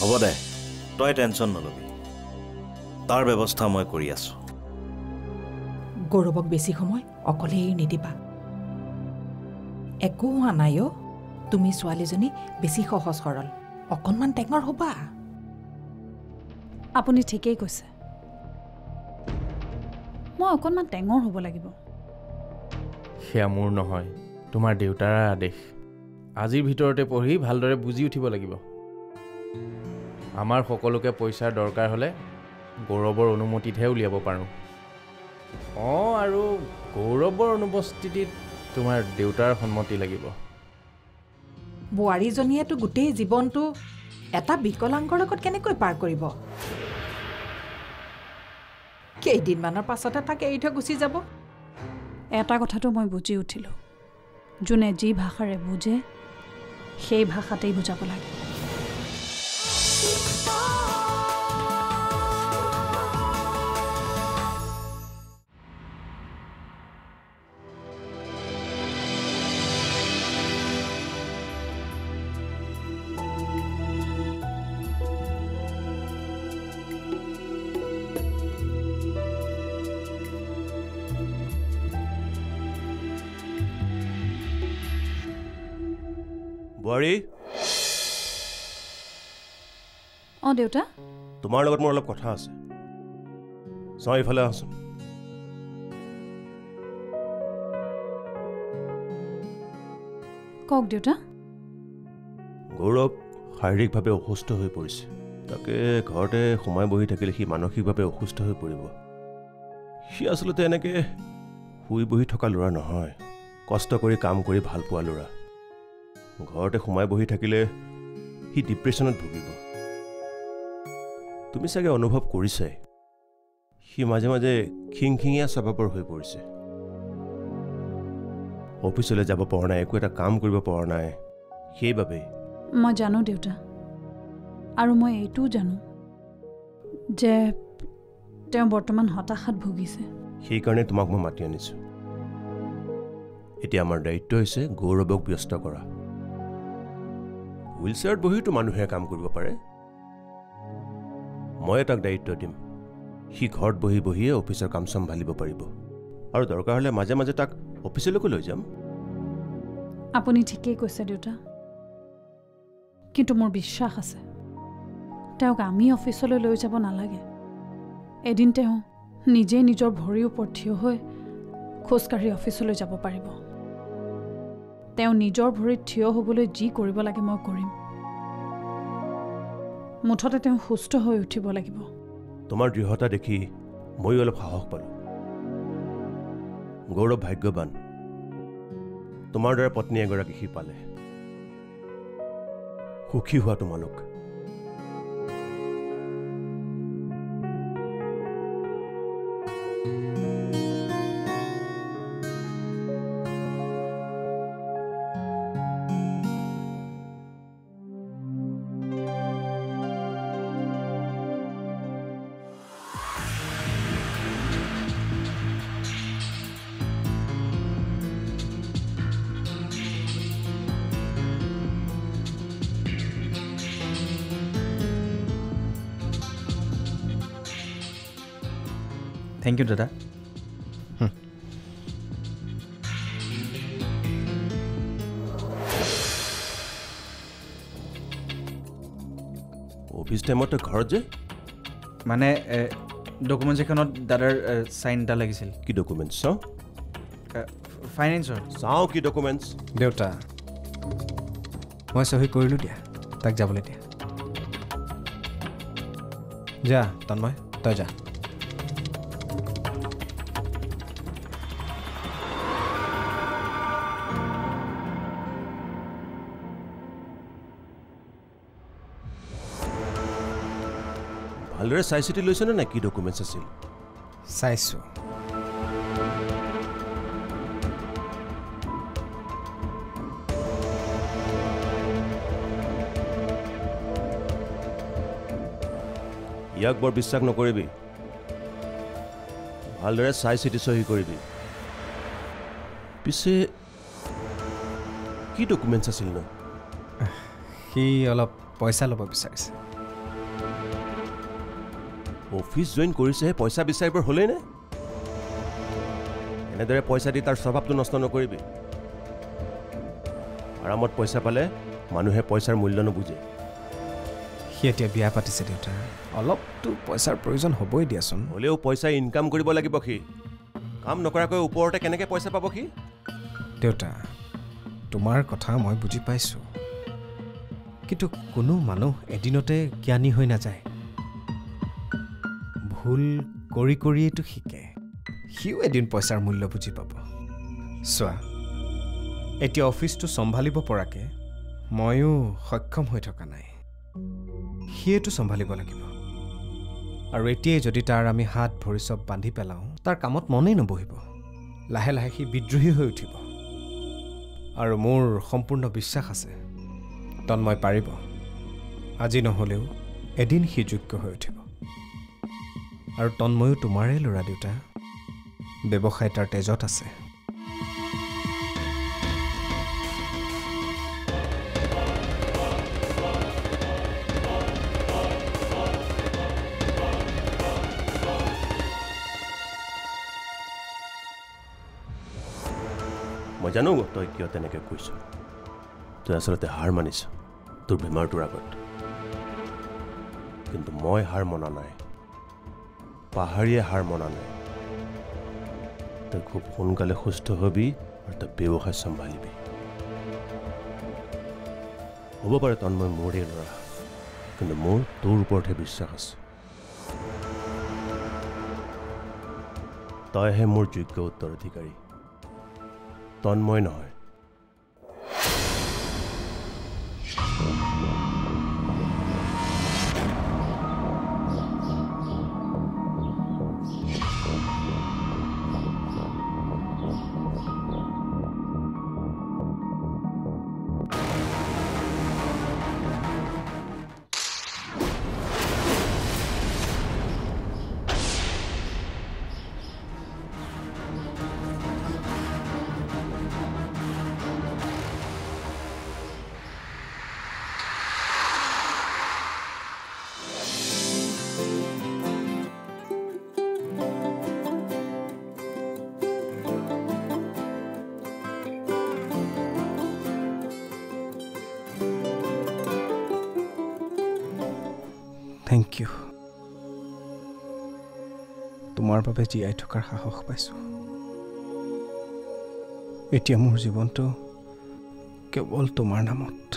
হ'ব দে তই টেনশ্যন নলবি তাৰ ব্যৱস্থা মই কৰি আছোঁ গৌৰৱক বেছি সময় অকলে এৰি নিদিবা একো হোৱা নাই অ' তুমি ছোৱালীজনী বেছি সহজ সৰল অকণমান টেঙৰ হ'বা আপুনি ঠিকেই কৈছে মই অকণমান টেঙৰ হ'ব লাগিব সেয়া মোৰ নহয় তোমাৰ দেউতাৰ আদেশ আজিৰ ভিতৰতে পঢ়ি ভালদৰে বুজি উঠিব লাগিব আমাৰ সকলোকে পইচাৰ দৰকাৰ হ'লে গৌৰৱৰ অনুমতিতহে উলিয়াব পাৰোঁ আৰু গৌৰৱৰ অনুপস্থিতিত তোমাৰ দেউতাৰ সন্মতি লাগিব বোৱাৰীজনীয়েতো গোটেই জীৱনটো এটা বিকলাংগৰ লগত কেনেকৈ পাৰ কৰিব কেইদিনমানৰ পাছতে তাক এৰি থৈ গুচি যাব এটা কথাটো মই বুজি উঠিলোঁ যোনে যি ভাষাৰে বুজে সেই ভাষাতেই বুজাব লাগে বোৱাৰী অঁ দেউতা তোমাৰ লগত মোৰ অলপ কথা আছে চাওঁ এইফালে আহচোন কওক দেউতা গৌৰৱ শাৰীৰিকভাৱে অসুস্থ হৈ পৰিছে তাকে ঘৰতে সোমাই বহি থাকিলে সি মানসিকভাৱে অসুস্থ হৈ পৰিব সি আচলতে এনেকৈ শুই বহি থকা ল'ৰা নহয় কষ্ট কৰি কাম কৰি ভাল পোৱা ল'ৰা ঘৰতে সোমাই বহি থাকিলে সি ডিপ্ৰেশ্যনত ভুগিব তুমি চাগে অনুভৱ কৰিছাই সি মাজে মাজে খিংখিঙীয়া স্বভাৱৰ হৈ পৰিছে অফিচলৈ যাব পৰা নাই একো এটা কাম কৰিব পৰা নাই সেইবাবেই মই জানো দেউতা আৰু মই এইটোও জানো যে তেওঁ বৰ্তমান হতাশাত ভুগিছে সেইকাৰণে তোমাক মই মাতি আনিছোঁ এতিয়া আমাৰ দায়িত্ব হৈছে গৌৰৱক ব্যস্ত কৰা হুইলচেয়াৰত বহিতো মানুহে কাম কৰিব পাৰে মই তাক দায়িত্ব দিম সি ঘৰত বহি বহিয়ে অফিচৰ কাম চম্ভালিব পাৰিব আৰু দৰকাৰ হ'লে মাজে মাজে তাক অফিচলৈকো লৈ যাম আপুনি ঠিকেই কৈছে দেউতা কিন্তু মোৰ বিশ্বাস আছে তেওঁক আমি অফিচলৈ লৈ যাব নালাগে এদিন তেওঁ নিজেই নিজৰ ভৰিৰ ওপৰত থিয় হৈ খোজকাঢ়ি অফিচলৈ যাব পাৰিব তেওঁ নিজৰ ভৰিত থিয় হ'বলৈ যি কৰিব লাগে মই কৰিম মুঠতে তেওঁ সুস্থ হৈ উঠিব লাগিব তোমাৰ দৃঢ়তা দেখি ময়ো অলপ সাহস পালোঁ গৌৰৱ ভাগ্যৱান তোমাৰ দৰে পত্নী এগৰাকী সি পালে সুখী হোৱা তোমালোক থ্যাংক ইউ দাদা অফিচ টাইমত ঘৰত যে মানে ডকুমেণ্টছ এখনত দাদাৰ চাইন এটা লাগিছিল কি ডকুমেণ্টছ চাওঁ ফাইনেন্সৰ চাওঁ কি ডকুমেণ্টছ দেউতা মই চহী কৰিলোঁ দিয়া তাক যাবলৈ দিয়া যা তন্ময় তই যা ভালদৰে চাই চিতি লৈছেনে নাই কি ডকুমেণ্টছ আছিল চাইছোঁ ইয়াক বৰ বিশ্বাস নকৰিবি ভালদৰে চাই চিতি চহী কৰিবি পিছে কি ডকুমেণ্টছ আছিল ন সি অলপ পইচা ল'ব বিচাৰিছে অফিচ জইন কৰিছেহে পইচা বিচাৰিবৰ হ'লেই নে এনেদৰে পইচা দি তাৰ স্বভাৱটো নষ্ট নকৰিবি আৰামত পইচা পালে মানুহে পইচাৰ মূল্য নুবুজে সি এতিয়া বিয়া পাতিছে দেউতা অলপতো পইচাৰ প্ৰয়োজন হ'বই দিয়াচোন হ'লেও পইচা ইনকাম কৰিব লাগিব সি কাম নকৰাকৈ ওপৰতে কেনেকৈ পইচা পাব সি দেউতা তোমাৰ কথা মই বুজি পাইছোঁ কিন্তু কোনো মানুহ এদিনতে জ্ঞানী হৈ নাযায় ভুল কৰি কৰিয়েইতো শিকে সিও এদিন পইচাৰ মূল্য বুজি পাব চোৱা এতিয়া অফিচটো চম্ভালিব পৰাকৈ ময়ো সক্ষম হৈ থকা নাই সিয়েতো চম্ভালিব লাগিব আৰু এতিয়াই যদি তাৰ আমি হাত ভৰি চব বান্ধি পেলাওঁ তাৰ কামত মনেই নবহিব লাহে লাহে সি বিদ্ৰোহী হৈ উঠিব আৰু মোৰ সম্পূৰ্ণ বিশ্বাস আছে তন্ময় পাৰিব আজি নহ'লেও এদিন সি যোগ্য হৈ উঠিব আৰু তন্ময়ো তোমাৰে ল'ৰা দেউতা ব্যৱসায় তাৰ তেজত আছে মই জানো তই কিয় তেনেকৈ কৈছ তই আচলতে হাৰ মানিছ তোৰ বেমাৰটোৰ আগত কিন্তু মই হাৰ মনা নাই পাহাৰীয়ে হাৰ মনা নাই তই খুব সোনকালে সুস্থ হবি আৰু তই ব্যৱসায় চম্ভালিবি হ'ব পাৰে তন্ময় মোৰে ল'ৰা কিন্তু মোৰ তোৰ ওপৰতহে বিশ্বাস আছে তইহে মোৰ যোগ্য উত্তৰাধিকাৰী তন্ময় নহয় থেংক ইউ তোমাৰ বাবে জীয়াই থকাৰ সাহস পাইছোঁ এতিয়া মোৰ জীৱনটো কেৱল তোমাৰ নামত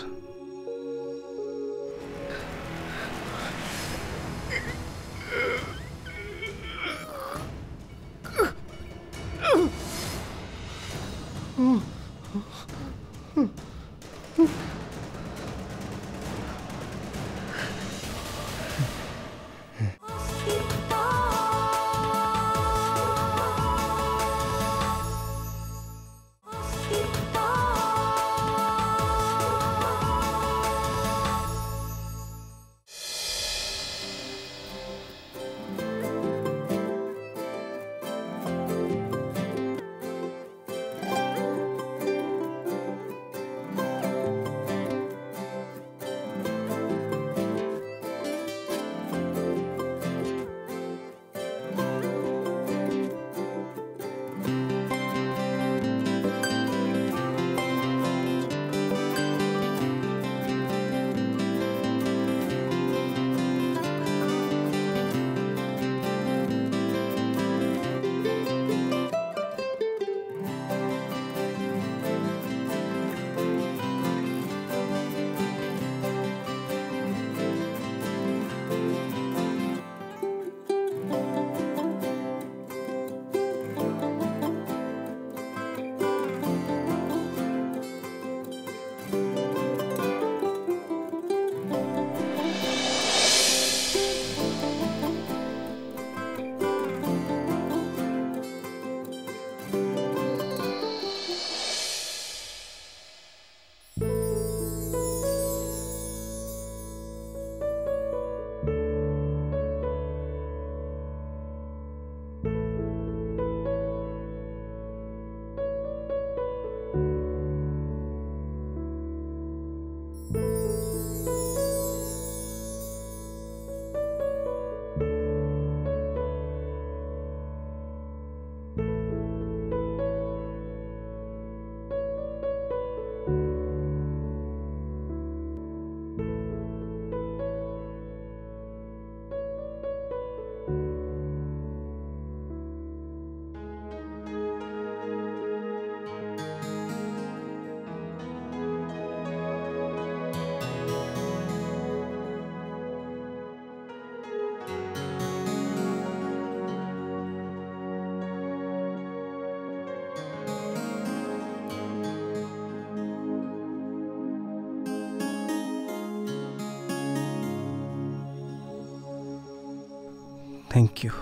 থেংক ইউ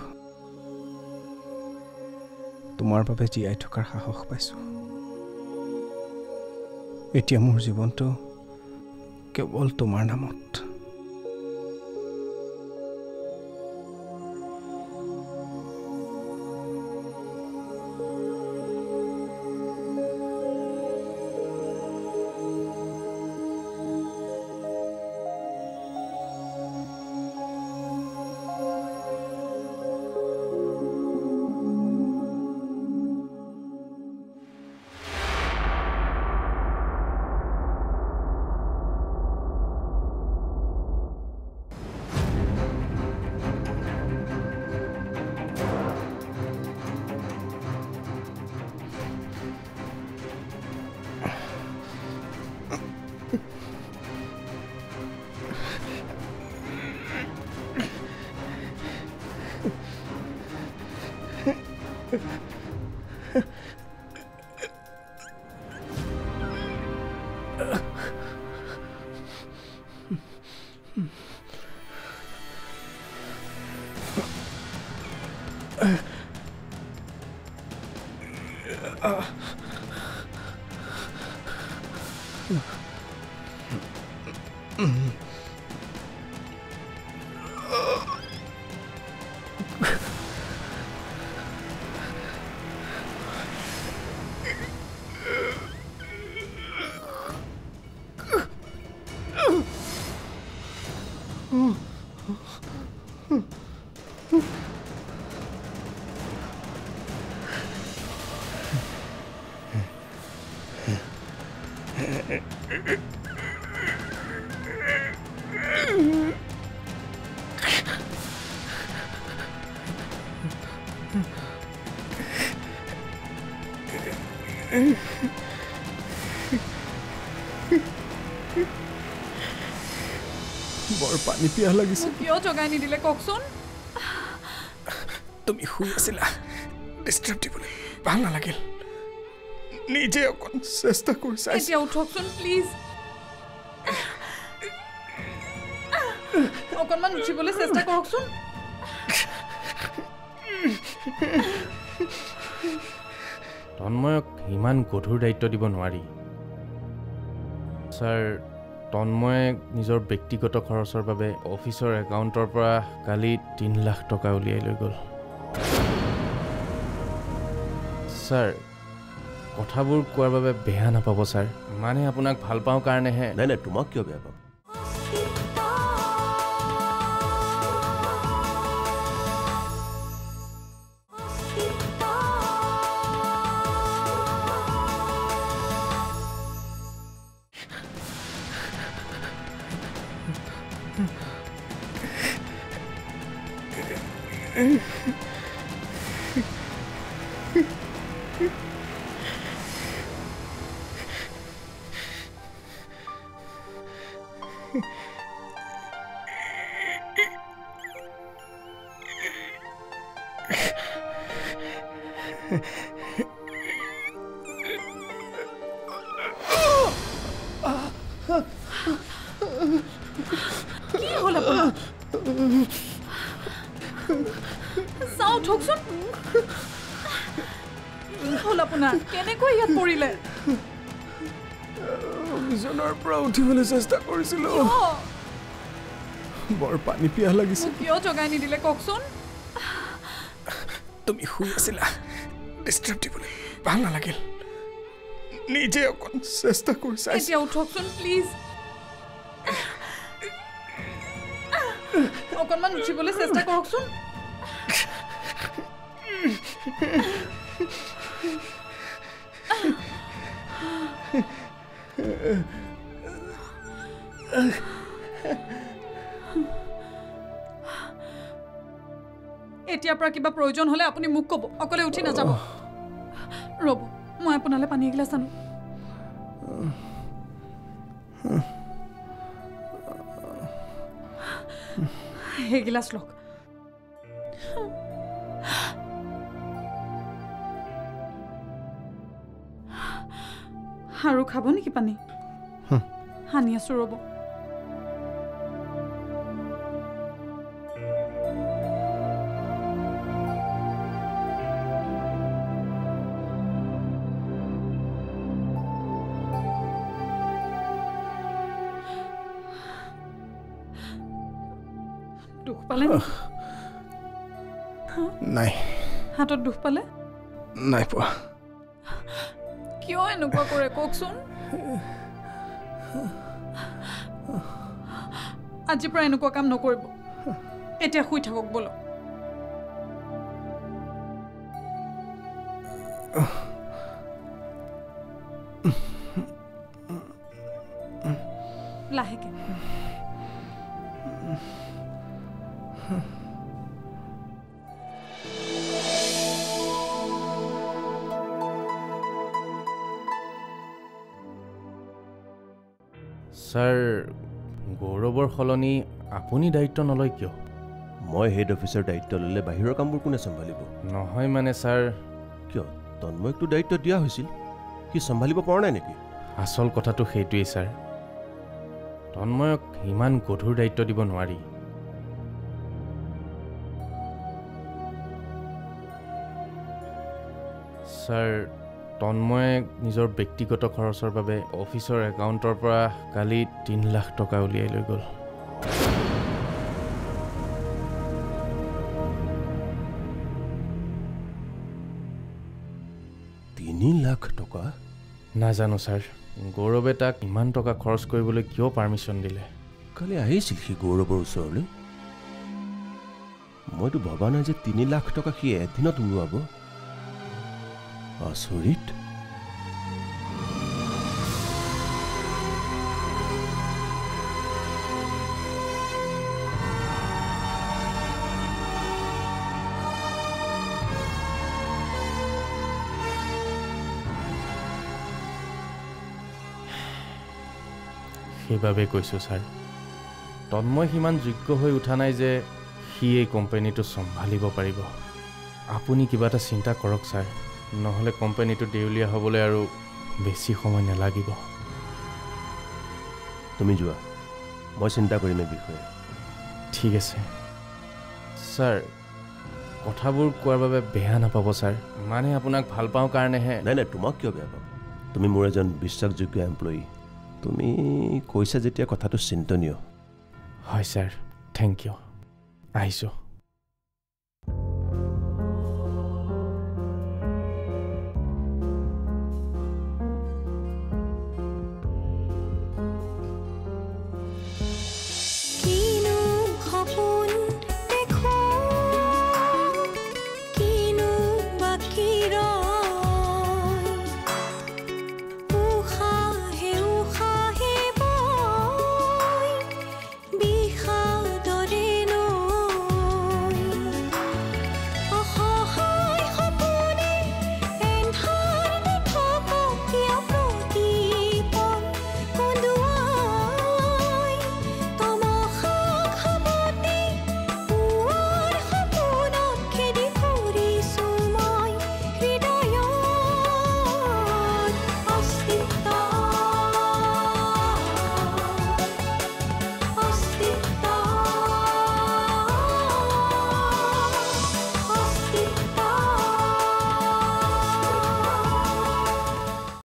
তোমাৰ বাবে জীয়াই থকাৰ সাহস পাইছোঁ এতিয়া মোৰ জীৱনটো কেৱল তোমাৰ নামত বৰ পানী পিয়াহ লাগিছে কিয় জগাই নিদিলে কওকচোন তুমি শুই আছিলা ডিষ্টাৰ্ব দিবলৈ ভাল নালাগিল নিজে অকণ চেষ্টা কৰি চাই এতিয়া উঠকচোন প্লিজ অকণমান উঠিবলৈ চেষ্টা কৰকচোন তন্ময়ক ইমান গধুৰ দায়িত্ব দিব নোৱাৰি ছাৰ তন্ময়ে নিজৰ ব্যক্তিগত খৰচৰ বাবে অফিচৰ একাউণ্টৰ পৰা কালি 3 লাখ টকা উলিয়াই লৈ গ'ল ছাৰ কথাবোৰ কোৱাৰ বাবে বেয়া নাপাব ছাৰ মানে আপোনাক ভাল পাওঁ কাৰণেহে নাই নাই তোমাক কিয় বেয়া পাম কি হ'ল আপোনাৰ চাওঁ উঠকচোন কি হ'ল আপোনাৰ কেনেকৈ ইয়াত পৰিলে বিছনাৰ পৰা উঠিবলৈ চেষ্টা কৰিছিলোঁ বৰ পানী পিয়াহ লাগিছে কিয় জগাই নিদিলে কওকচোন তুমি শুই আছিলা ডিষ্টাৰ্ব দিবলৈ ভাল নালাগিল নিজে অকণ চেষ্টা কৰি চাই এতিয়া উঠকচোন প্লিজ অকণমান উঠিবলৈ চেষ্টা কৰকচোন এতিয়াৰ পৰা কিবা প্ৰয়োজন হ'লে আপুনি মোক ক'ব অকলে উঠি নাযাব ৰ'ব মই আপোনালৈ পানী এগিলাচ আনো এগিলাচ লওক আৰু খাব নেকি পানী সানি আছো ৰ'ব দুখ পালে নি? নাই হাতত দুখ পালে? নাই পোৱা। কিয় এনেকুৱা কৰে কওকচোন? আজিৰ পৰা এনেকুৱা কাম নকৰিব। এতিয়া শুই থাকক বলক। লাহেকে। ছাৰ গৌৰৱৰ সলনি আপুনি দায়িত্ব নলয় কিয়? মই হেড অফিচৰ দায়িত্ব ল'লে বাহিৰৰ কামবোৰ কোনে চম্ভালিব? নহয় মানে ছাৰ, কিয় তন্ময়কতো দায়িত্ব দিয়া হৈছিল, সি চম্ভালিব পৰা নাই নেকি? আচল কথাটো সেইটোৱেই ছাৰ। তন্ময়ক ইমান গধুৰ দায়িত্ব দিব নোৱাৰি। ছাৰ তন্ময়ে নিজৰ ব্যক্তিগত খৰচৰ বাবে অফিচৰ একাউণ্টৰ পৰা কালি 3 লাখ টকা উলিয়াই লৈ গ'ল। লাখ টকা? নাজানো ছাৰ, গৌৰৱে তাক ইমান টকা খৰচ কৰিবলৈ কিয় পাৰ্মিশ্যন দিলে। কালি আহিছিল সি গৌৰৱৰ ওচৰলৈ। মইতো ভবা নাই যে 3 লাখ টকা সি এদিনত উৰুৱাব। আচৰিত। সেইবাবে কৈছোঁ ছাৰ, তন্ময় সিমান যোগ্য হৈ উঠা নাই যে সি এই কোম্পানীটো চম্ভালিব পাৰিব। আপুনি কিবা এটা চিন্তা কৰক ছাৰ, নহ'লে কোম্পানীটো দেউলীয়া হ'বলৈ আৰু বেছি সময় নালাগিব। তুমি যোৱা, মই চিন্তা কৰিম এই বিষয়ে। ঠিক আছে ছাৰ, কথাবোৰ কোৱাৰ বাবে বেয়া নাপাব ছাৰ, মানে আপোনাক ভাল পাওঁ কাৰণেহে। নাই নাই, তোমাক কিয় বেয়া পাম? তুমি মোৰ এজন বিশ্বাসযোগ্য এমপ্লয়ী। তুমি কৈছা যেতিয়া কথাটো চিন্তনীয়। হয় ছাৰ, থেংক ইউ। আহিছোঁ।